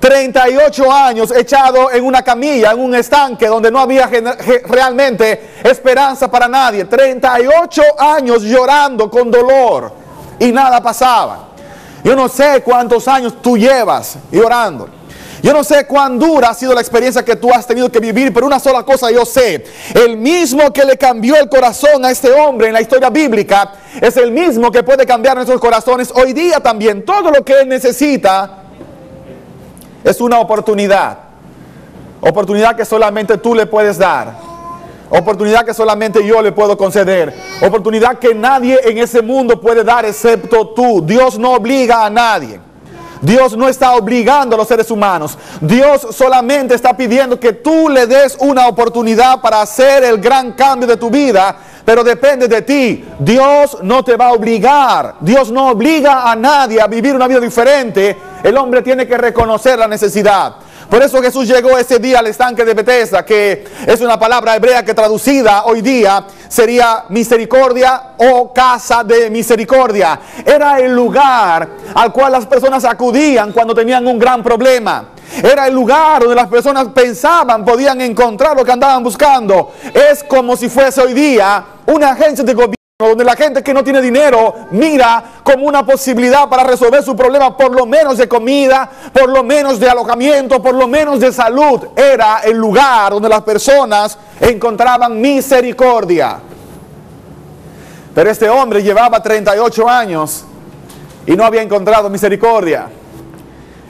38 años echado en una camilla, en un estanque donde no había realmente esperanza para nadie. 38 años llorando con dolor y nada pasaba. Yo no sé cuántos años tú llevas llorando. Yo no sé cuán dura ha sido la experiencia que tú has tenido que vivir, pero una sola cosa yo sé: el mismo que le cambió el corazón a este hombre en la historia bíblica es el mismo que puede cambiar nuestros corazones hoy día también. Todo lo que él necesita es una oportunidad. Oportunidad que solamente tú le puedes dar. Oportunidad que solamente yo le puedo conceder. Oportunidad que nadie en ese mundo puede dar excepto tú. Dios no obliga a nadie. Dios no está obligando a los seres humanos. Dios solamente está pidiendo que tú le des una oportunidad para hacer el gran cambio de tu vida, pero depende de ti. Dios no te va a obligar. Dios no obliga a nadie a vivir una vida diferente. El hombre tiene que reconocer la necesidad. Por eso Jesús llegó ese día al estanque de Betesda, que es una palabra hebrea que traducida hoy día sería misericordia o casa de misericordia. Era el lugar al cual las personas acudían cuando tenían un gran problema. Era el lugar donde las personas pensaban podían encontrar lo que andaban buscando. Es como si fuese hoy día una agencia de gobierno donde la gente que no tiene dinero mira como una posibilidad para resolver su problema, por lo menos de comida, por lo menos de alojamiento, por lo menos de salud. Era el lugar donde las personas encontraban misericordia. Pero este hombre llevaba 38 años y no había encontrado misericordia.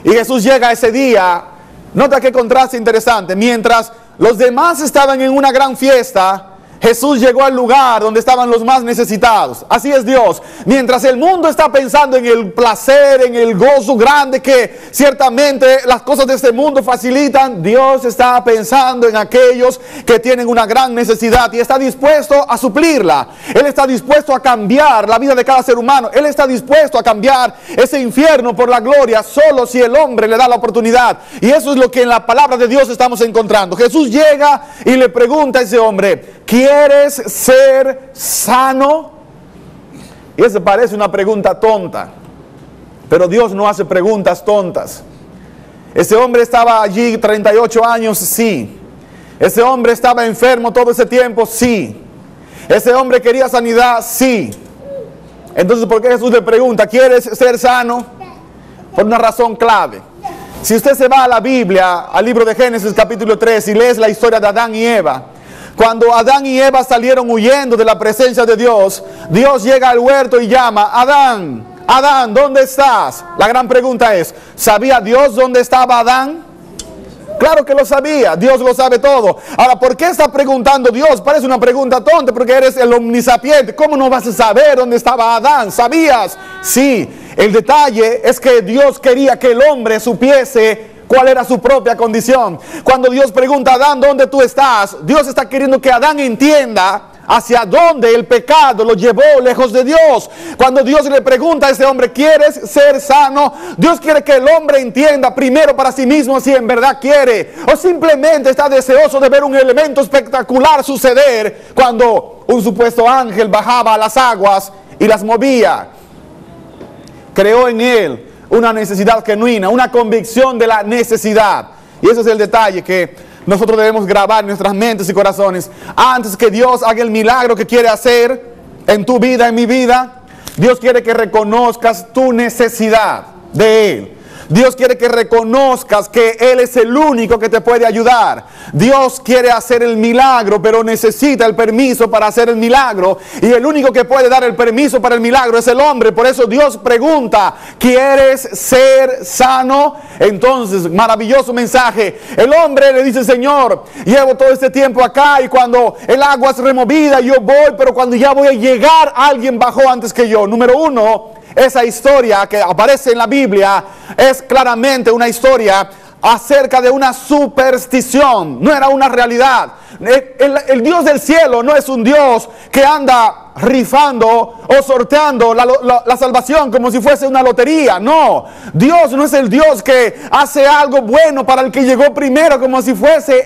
Y Jesús llega ese día. Nota qué contraste interesante. Mientras los demás estaban en una gran fiesta, Jesús llegó al lugar donde estaban los más necesitados. Así es Dios. Mientras el mundo está pensando en el placer, en el gozo grande que ciertamente las cosas de este mundo facilitan, Dios está pensando en aquellos que tienen una gran necesidad y está dispuesto a suplirla. Él está dispuesto a cambiar la vida de cada ser humano. Él está dispuesto a cambiar ese infierno por la gloria, solo si el hombre le da la oportunidad. Y eso es lo que en la palabra de Dios estamos encontrando. Jesús llega y le pregunta a ese hombre: ¿quieres ser sano? Y eso parece una pregunta tonta, pero Dios no hace preguntas tontas. Ese hombre estaba allí 38 años, sí. Ese hombre estaba enfermo todo ese tiempo, sí. Ese hombre quería sanidad, sí. Entonces, ¿por qué Jesús le pregunta: ¿quieres ser sano? Por una razón clave. Si usted se va a la Biblia, al libro de Génesis capítulo 3, y lees la historia de Adán y Eva, cuando Adán y Eva salieron huyendo de la presencia de Dios, Dios llega al huerto y llama: Adán, Adán, ¿dónde estás? La gran pregunta es: ¿sabía Dios dónde estaba Adán? Claro que lo sabía, Dios lo sabe todo. Ahora, ¿por qué está preguntando Dios? Parece una pregunta tonta, porque eres el omnisapiente. ¿Cómo no vas a saber dónde estaba Adán? ¿Sabías? Sí, el detalle es que Dios quería que el hombre supiese cuál era su propia condición. Cuando Dios pregunta a Adán: ¿dónde tú estás?, Dios está queriendo que Adán entienda hacia dónde el pecado lo llevó lejos de Dios. Cuando Dios le pregunta a ese hombre: ¿quieres ser sano?, Dios quiere que el hombre entienda primero para sí mismo si en verdad quiere, o simplemente está deseoso de ver un elemento espectacular suceder cuando un supuesto ángel bajaba a las aguas y las movía. Creó en él una necesidad genuina, una convicción de la necesidad. Y ese es el detalle que nosotros debemos grabar en nuestras mentes y corazones. Antes que Dios haga el milagro que quiere hacer en tu vida, en mi vida, Dios quiere que reconozcas tu necesidad de Él. Dios quiere que reconozcas que Él es el único que te puede ayudar. Dios quiere hacer el milagro, pero necesita el permiso para hacer el milagro. Y el único que puede dar el permiso para el milagro es el hombre. Por eso Dios pregunta: ¿quieres ser sano? Entonces, maravilloso mensaje. El hombre le dice: Señor, llevo todo este tiempo acá y cuando el agua es removida yo voy, pero cuando ya voy a llegar alguien bajó antes que yo. Número uno, esa historia que aparece en la Biblia es claramente una historia acerca de una superstición. No era una realidad. El Dios del cielo no es un Dios que anda rifando o sorteando la salvación como si fuese una lotería. No, Dios no es el Dios que hace algo bueno para el que llegó primero como si fuese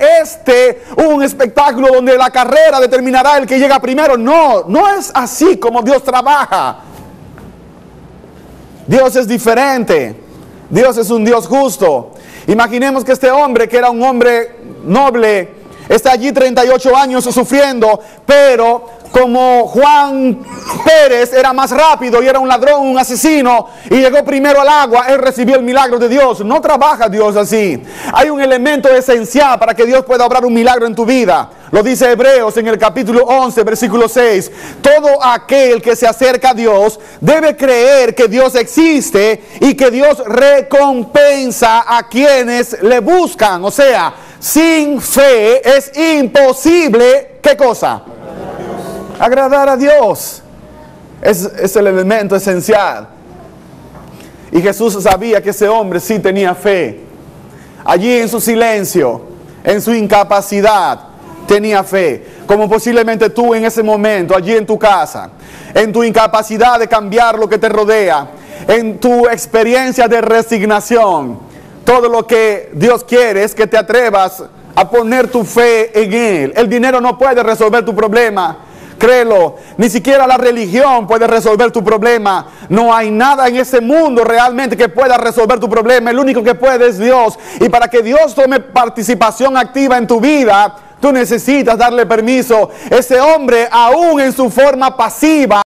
un espectáculo donde la carrera determinará el que llega primero. No, no es así como Dios trabaja. Dios es diferente. Dios es un Dios justo. Imaginemos que este hombre, que era un hombre noble, está allí 38 años sufriendo, pero como Juan Pérez era más rápido y era un ladrón, un asesino, y llegó primero al agua, él recibió el milagro de Dios. No trabaja Dios así. Hay un elemento esencial para que Dios pueda obrar un milagro en tu vida. Lo dice Hebreos en el capítulo 11, versículo 6. Todo aquel que se acerca a Dios debe creer que Dios existe y que Dios recompensa a quienes le buscan. O sea, sin fe es imposible, ¿qué cosa? Agradar a Dios. Es el elemento esencial. Y Jesús sabía que ese hombre sí tenía fe. Allí en su silencio, en su incapacidad, tenía fe. Como posiblemente tú en ese momento, allí en tu casa, en tu incapacidad de cambiar lo que te rodea, en tu experiencia de resignación, todo lo que Dios quiere es que te atrevas a poner tu fe en Él. El dinero no puede resolver tu problema. Créelo, ni siquiera la religión puede resolver tu problema. No hay nada en este mundo realmente que pueda resolver tu problema. El único que puede es Dios. Y para que Dios tome participación activa en tu vida, tú necesitas darle permiso. Ese hombre, aún en su forma pasiva,